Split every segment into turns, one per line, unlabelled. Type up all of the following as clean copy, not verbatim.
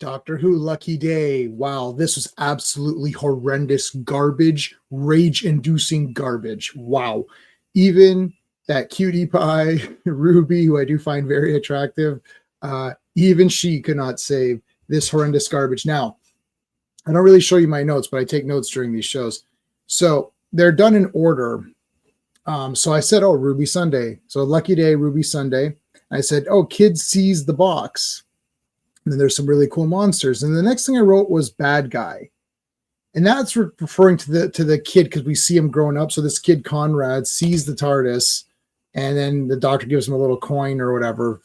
Doctor Who, Lucky Day. Wow, this was absolutely horrendous garbage, rage-inducing garbage. Wow. Even that cutie pie, Ruby, who I do find very attractive, even she could not save this horrendous garbage. Now, I don't really show you my notes, but I take notes during these shows. So they're done in order. So I said, oh, Ruby Sunday. So Lucky Day, Ruby Sunday. I said, oh, kid sees the box. And then there's some really cool monsters. And the next thing I wrote was bad guy. And that's referring to the kid because we see him growing up. So this kid, Conrad, sees the TARDIS, and then the doctor gives him a little coin or whatever.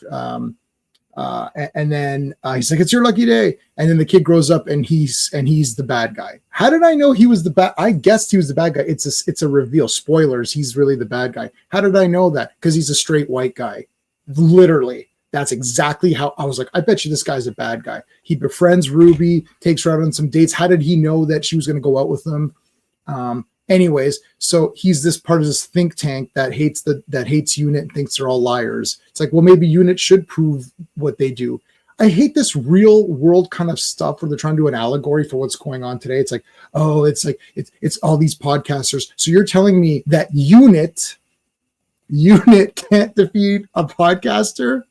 And then he's like, it's your lucky day. And then the kid grows up and he's the bad guy. How did I know he was the bad? I guessed he was the bad guy. It's a reveal. Spoilers. He's really the bad guy. How did I know that? Because he's a straight white guy. Literally. That's exactly how I was like, I bet you this guy's a bad guy. He befriends Ruby, takes her out on some dates. How did he know that she was going to go out with him? Anyways, so he's this part of this think tank that hates UNIT and thinks they're all liars. It's like, well, maybe UNIT should prove what they do. I hate this real world kind of stuff where they're trying to do an allegory for what's going on today. It's like, oh, it's all these podcasters. So you're telling me that UNIT can't defeat a podcaster?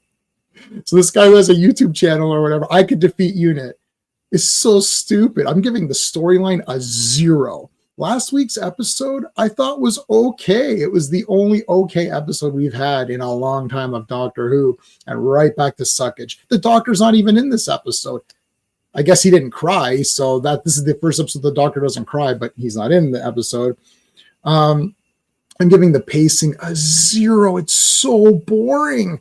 So this guy who has a YouTube channel or whatever, I could defeat UNIT. It's so stupid. I'm giving the storyline a 0. Last week's episode, I thought was okay. It was the only okay episode we've had in a long time of Doctor Who, and right back to suckage. The Doctor's not even in this episode. I guess he didn't cry, so this is the first episode the Doctor doesn't cry, but he's not in the episode. I'm giving the pacing a 0. It's so boring.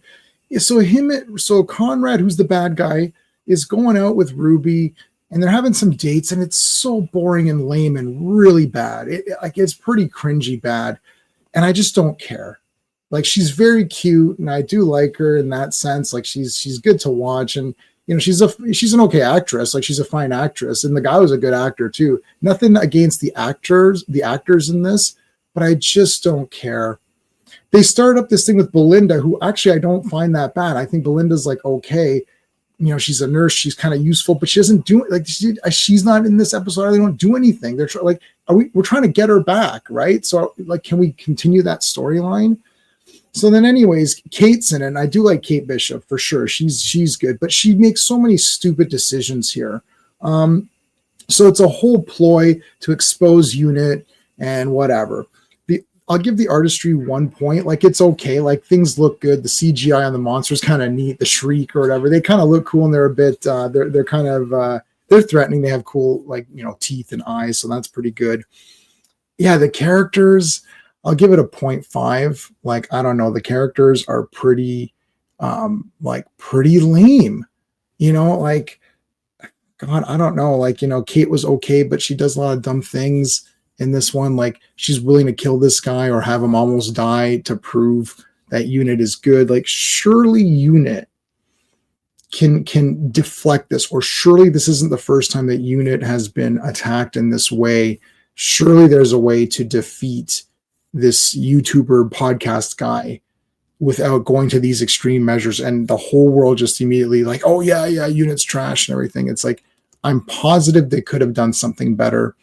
So Conrad, who's the bad guy, is going out with Ruby, and they're having some dates, and it's so boring and lame and really bad. It's pretty cringy bad, and I just don't care. Like, she's very cute, and I do like her in that sense. Like, she's good to watch, and she's an okay actress. Like, she's a fine actress, and the guy was a good actor too. Nothing against the actors in this, but I just don't care. They started up this thing with Belinda, who actually I don't find that bad. I think Belinda's like, okay, she's a nurse, she's kind of useful, but she doesn't do like she's not in this episode. They don't do anything. They're we're trying to get her back, right? So like, can we continue that storyline? So then, anyways, Kate's in it, and I do like Kate Bishop for sure. She's good, but she makes so many stupid decisions here. So it's a whole ploy to expose UNIT and whatever. I'll give the artistry 1 point. Like, it's okay. Like, things look good. The CGI on the monsters kind of neat. The shriek or whatever, they kind of look cool, and they're a bit. They're kind of they're threatening. They have cool teeth and eyes, so that's pretty good. Yeah, the characters, I'll give it a 0.5. Like, I don't know. The characters are pretty, pretty lame. Like, God, I don't know. Like, Kate was okay, but she does a lot of dumb things. In this one, like, she's willing to kill this guy or have him almost die to prove that UNIT is good. Like, surely UNIT can deflect this, or surely this isn't the first time that UNIT has been attacked in this way. Surely there's a way to defeat this YouTuber podcast guy without going to these extreme measures, and the whole world just immediately like, oh yeah, UNIT's trash and everything. It's like, I'm positive they could have done something better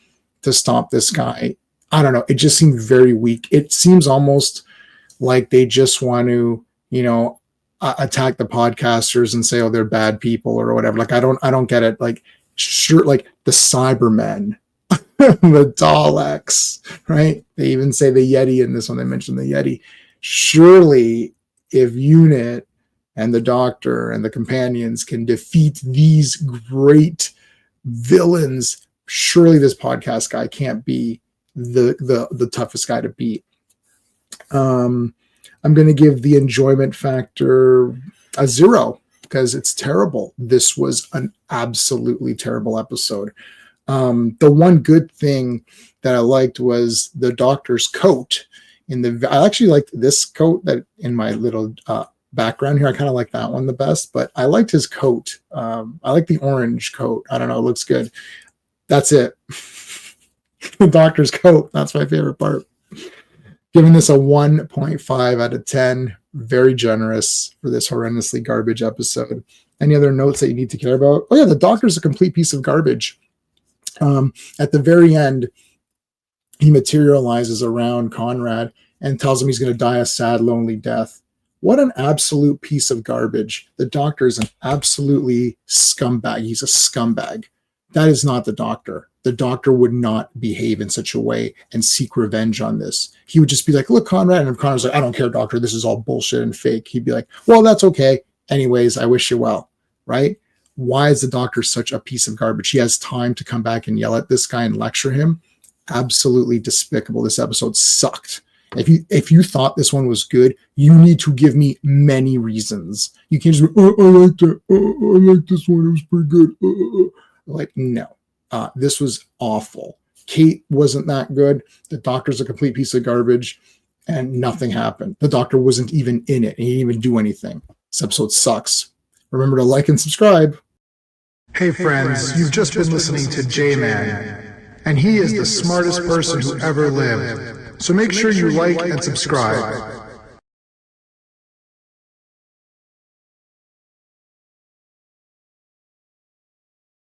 to stop this guy. I don't know. It just seemed very weak. It seems almost like they just want to, attack the podcasters and say, oh, they're bad people or whatever. Like, I don't get it. Like, sure, like the Cybermen, the Daleks, right? They even say the Yeti in this one. They mentioned the Yeti. Surely, if UNIT and the Doctor and the companions can defeat these great villains, surely this podcast guy can't be the toughest guy to beat. I'm going to give the enjoyment factor a 0 because it's terrible. This was an absolutely terrible episode. The one good thing that I liked was the Doctor's coat. I actually liked this coat that in my little background here. I kind of like that one the best, but I liked his coat. I like the orange coat. I don't know. It looks good. That's it. The Doctor's coat. That's my favorite part. Giving this a 1.5 out of 10. Very generous for this horrendously garbage episode. Any other notes that you need to care about? Oh, yeah, the doctor's a complete piece of garbage. At the very end, he materializes around Conrad and tells him he's going to die a sad, lonely death. What an absolute piece of garbage. The doctor is an absolutely scumbag. He's a scumbag. That is not the doctor. The doctor would not behave in such a way and seek revenge on this. He would just be like, look, Conrad. And if Conrad's like, I don't care, doctor. This is all bullshit and fake. He'd be like, well, that's okay. Anyways, I wish you well. Right? Why is the doctor such a piece of garbage? He has time to come back and yell at this guy and lecture him. Absolutely despicable. This episode sucked. If you thought this one was good, you need to give me many reasons. You can't just be, oh, I like that. Oh, I like this one. It was pretty good. Like, no. This was awful. Kate wasn't that good. The doctor's a complete piece of garbage, and nothing happened. The doctor wasn't even in it. And he didn't even do anything. This episode sucks. Remember to like and subscribe.
Hey friends, you've just been listening to J-Man, and he is the smartest person who ever lived. So make sure you like and subscribe.